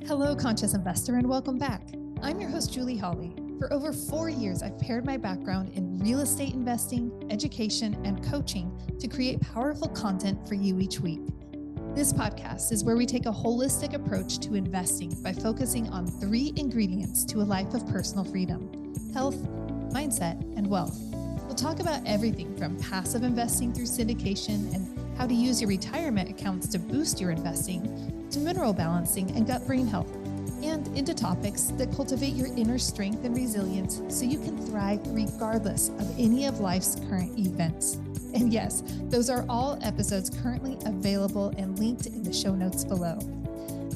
Hello, conscious investor, and welcome back. I'm your host, Julie Hawley. For over 4 years, I've paired my background in real estate investing, education, and coaching to create powerful content for you each week. This podcast is where we take a holistic approach to investing by focusing on 3 ingredients to a life of personal freedom: health, mindset, and wealth. We'll talk about everything from passive investing through syndication and how to use your retirement accounts to boost your investing, to mineral balancing and gut-brain health, and into topics that cultivate your inner strength and resilience so you can thrive regardless of any of life's current events. And yes, those are all episodes currently available and linked in the show notes below.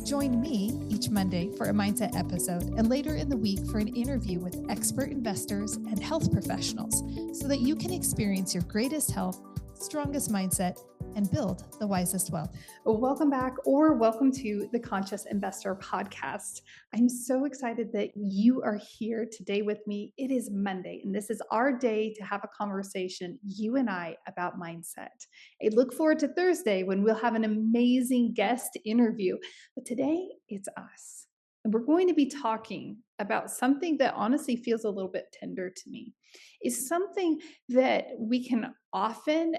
Join me each Monday for a mindset episode and later in the week for an interview with expert investors and health professionals so that you can experience your greatest health, strongest mindset, and build the wisest wealth. Welcome back, or welcome to the Conscious Investor Podcast. I'm so excited that you are here today with me. It is Monday, and this is our day to have a conversation, you and I, about mindset. I look forward to Thursday when we'll have an amazing guest interview. But today, it's us. And we're going to be talking about something that honestly feels a little bit tender to me. It's something that we can often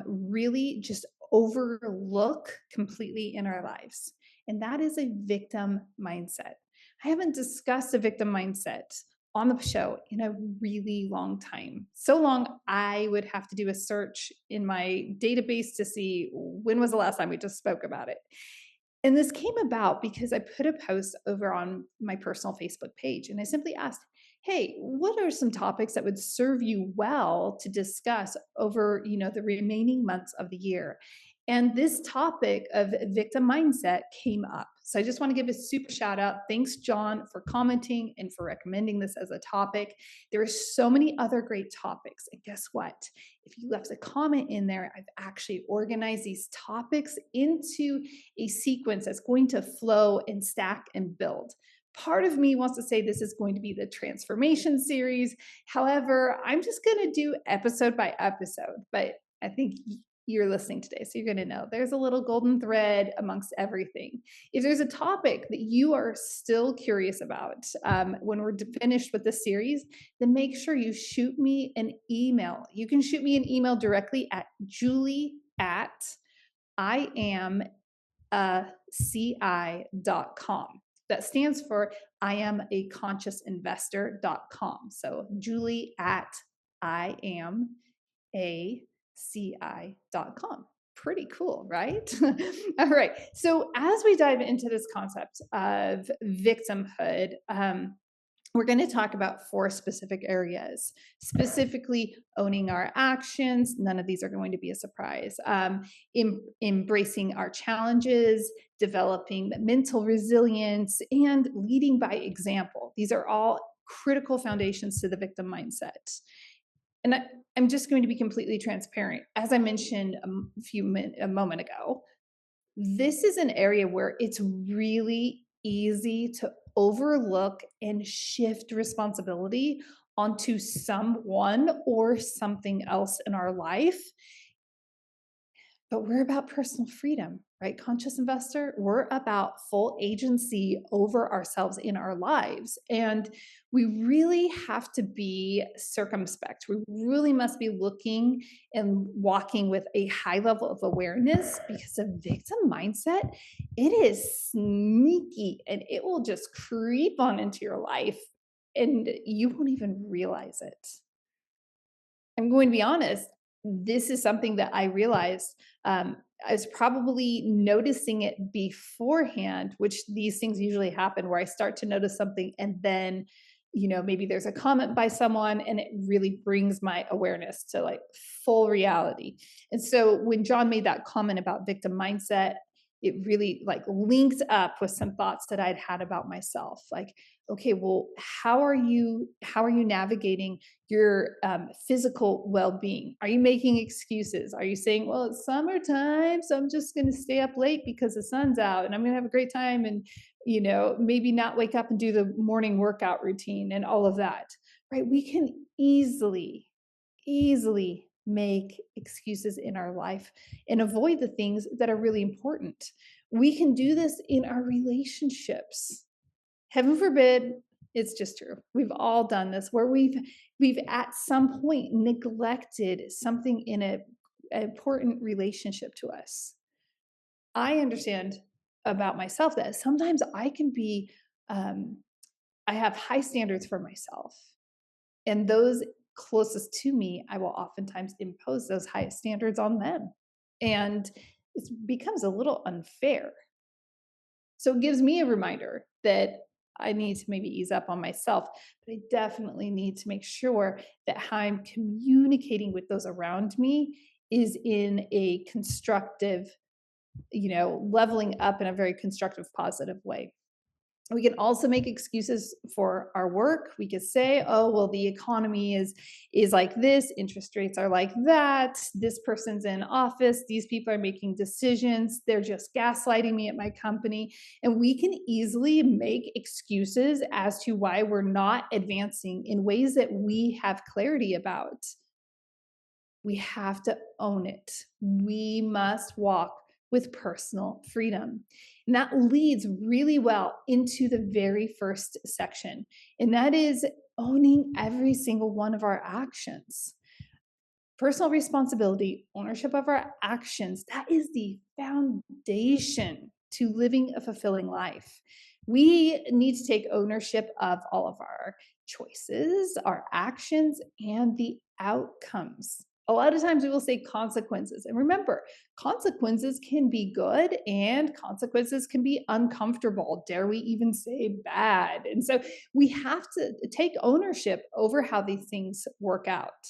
really just overlook completely in our lives. And that is a victim mindset. I haven't discussed a victim mindset on the show in a really long time. So long, I would have to do a search in my database to see when was the last time we just spoke about it. And this came about because I put a post over on my personal Facebook page, and I simply asked, hey, what are some topics that would serve you well to discuss over, the remaining months of the year? And this topic of victim mindset came up. So I just want to give a super shout out. Thanks, John, for commenting and for recommending this as a topic. There are so many other great topics. And guess what? If you left a comment in there, I've actually organized these topics into a sequence that's going to flow and stack and build. Part of me wants to say this is going to be the transformation series. However, I'm just going to do episode by episode, but I think you're listening today, so you're going to know there's a little golden thread amongst everything. If there's a topic that you are still curious about when we're finished with this series, then make sure you shoot me an email. You can shoot me an email directly at julie@IamACI.com. That stands for IamAConsciousinvestor.com. So julie@IamACI.com. Pretty cool, right? All right. So as we dive into this concept of victimhood, we're going to talk about 4 specific areas, specifically owning our actions. None of these are going to be a surprise. Embracing our challenges, developing mental resilience, and leading by example. These are all critical foundations to the victim mindset. And I'm just going to be completely transparent. As I mentioned a moment ago, this is an area where it's really easy to overlook and shift responsibility onto someone or something else in our life. But we're about personal freedom, right? Conscious investor, we're about full agency over ourselves in our lives. And we really have to be circumspect. We really must be looking and walking with a high level of awareness, because a victim mindset, it is sneaky and it will just creep on into your life and you won't even realize it. I'm going to be honest. This is something that I realized. I was probably noticing it beforehand, which these things usually happen where I start to notice something and then, maybe there's a comment by someone and it really brings my awareness to like full reality. And so when John made that comment about victim mindset, it really like linked up with some thoughts that I'd had about myself. Like, okay, well, how are you navigating your physical well-being? Are you making excuses? Are you saying, well, it's summertime, so I'm just going to stay up late because the sun's out and I'm going to have a great time and, maybe not wake up and do the morning workout routine and all of that, right? We can easily make excuses in our life and avoid the things that are really important. We can do this in our relationships. Heaven forbid, it's just true. We've all done this where we've at some point neglected something in an important relationship to us. I understand about myself that sometimes I can be, I have high standards for myself, and those closest to me, I will oftentimes impose those highest standards on them. And it becomes a little unfair. So it gives me a reminder that I need to maybe ease up on myself, but I definitely need to make sure that how I'm communicating with those around me is in a constructive, leveling up in a very constructive, positive way. We can also make excuses for our work. We could say, oh, well, the economy is like this, interest rates are like that, this person's in office, these people are making decisions, they're just gaslighting me at my company. And we can easily make excuses as to why we're not advancing in ways that we have clarity about. We have to own it. We must walk with personal freedom. And that leads really well into the very first section, and that is owning every single one of our actions. Personal responsibility, ownership of our actions, that is the foundation to living a fulfilling life. We need to take ownership of all of our choices, our actions, and the outcomes. A lot of times we will say consequences. And remember, consequences can be good and consequences can be uncomfortable. Dare we even say bad? And so we have to take ownership over how these things work out.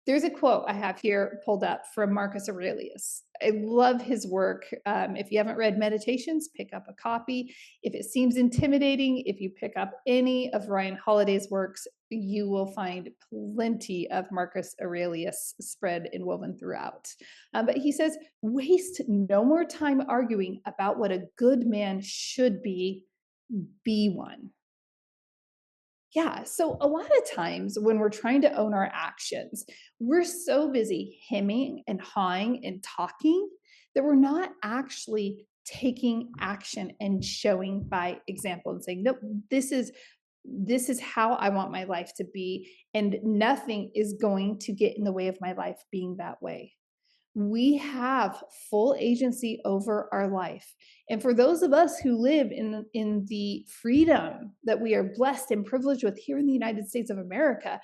There's a quote I have here pulled up from Marcus Aurelius. I love his work. If you haven't read Meditations, pick up a copy. If it seems intimidating, if you pick up any of Ryan Holiday's works, you will find plenty of Marcus Aurelius spread and woven throughout. But he says, waste no more time arguing about what a good man should be one. Yeah. So a lot of times when we're trying to own our actions, we're so busy hemming and hawing and talking that we're not actually taking action and showing by example and saying, no, this is how I want my life to be. And nothing is going to get in the way of my life being that way. We have full agency over our life. And for those of us who live in the freedom that we are blessed and privileged with here in the United States of America,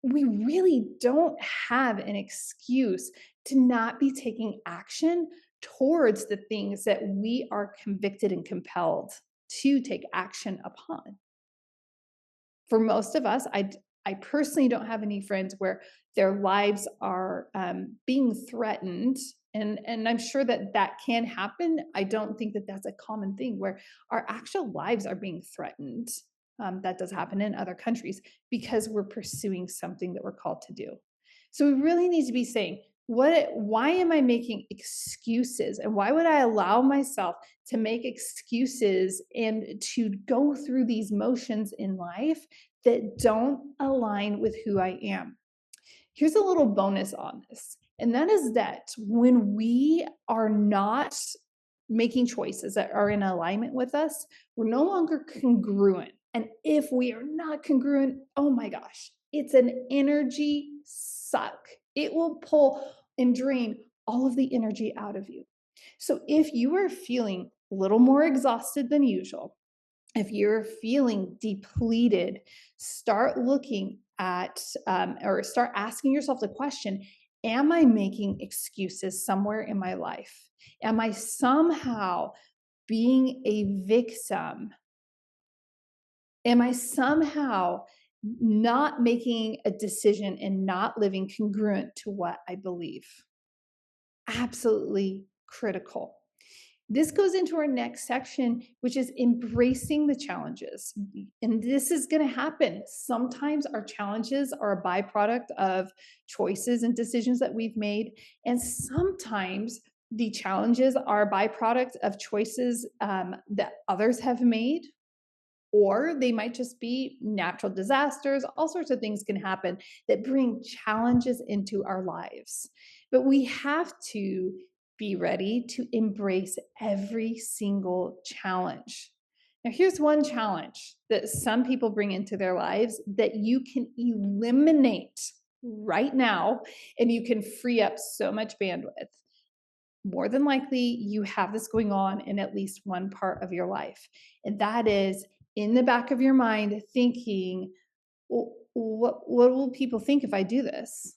we really don't have an excuse to not be taking action towards the things that we are convicted and compelled to take action upon. For most of us, I personally don't have any friends where their lives are being threatened. And I'm sure that can happen. I don't think that that's a common thing where our actual lives are being threatened. That does happen in other countries because we're pursuing something that we're called to do. So we really need to be saying, why am I making excuses? And why would I allow myself to make excuses and to go through these motions in life that don't align with who I am? Here's a little bonus on this. And that is that when we are not making choices that are in alignment with us, we're no longer congruent. And if we are not congruent, oh my gosh, it's an energy suck. It will pull and drain all of the energy out of you. So if you are feeling a little more exhausted than usual, if you're feeling depleted, start looking at or start asking yourself the question, am I making excuses somewhere in my life? Am I somehow being a victim? Am I somehow not making a decision and not living congruent to what I believe? Absolutely critical. This goes into our next section, which is embracing the challenges. And this is going to happen. Sometimes our challenges are a byproduct of choices and decisions that we've made. And sometimes the challenges are a byproduct of choices that others have made, or they might just be natural disasters. All sorts of things can happen that bring challenges into our lives. But we have to be ready to embrace every single challenge. Now, here's one challenge that some people bring into their lives that you can eliminate right now, and you can free up so much bandwidth. More than likely, you have this going on in at least one part of your life. And that is in the back of your mind thinking, well, what will people think if I do this?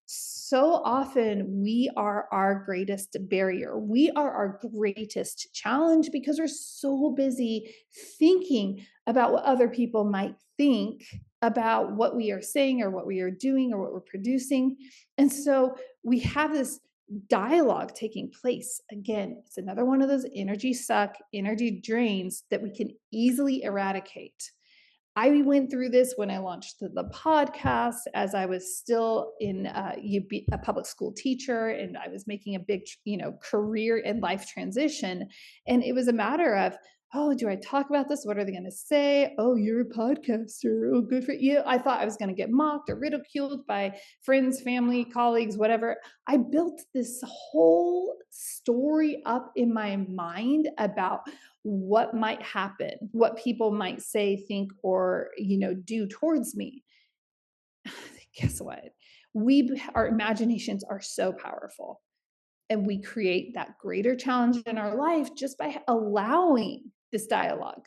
So often we are our greatest barrier. We are our greatest challenge because we're so busy thinking about what other people might think about what we are saying or what we are doing or what we're producing. And so we have this dialogue taking place. Again, it's another one of those energy suck, energy drains that we can easily eradicate. I went through this when I launched the podcast as I was still in a public school teacher, and I was making a big, career and life transition. And it was a matter of, oh, do I talk about this? What are they going to say? Oh, you're a podcaster. Oh, good for you. I thought I was going to get mocked or ridiculed by friends, family, colleagues, whatever. I built this whole story up in my mind about what might happen, what people might say, think, or do towards me. Guess what? Our imaginations are so powerful, and we create that greater challenge in our life just by allowing this dialogue.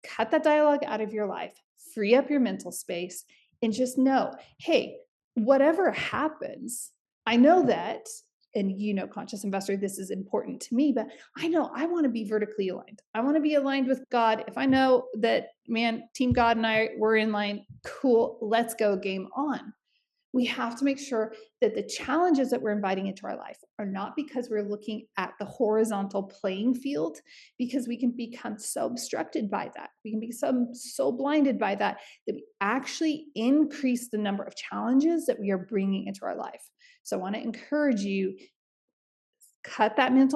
Cut that dialogue out of your life, free up your mental space, and just know, hey, whatever happens, I know that, and conscious investor, this is important to me, but I know I want to be vertically aligned. I want to be aligned with God. If I know that, man, Team God and I, we're in line, cool, let's go, game on. We have to make sure that the challenges that we're inviting into our life are not because we're looking at the horizontal playing field, because we can become so obstructed by that. We can be so blinded by that we actually increase the number of challenges that we are bringing into our life. So I want to encourage you, cut that mental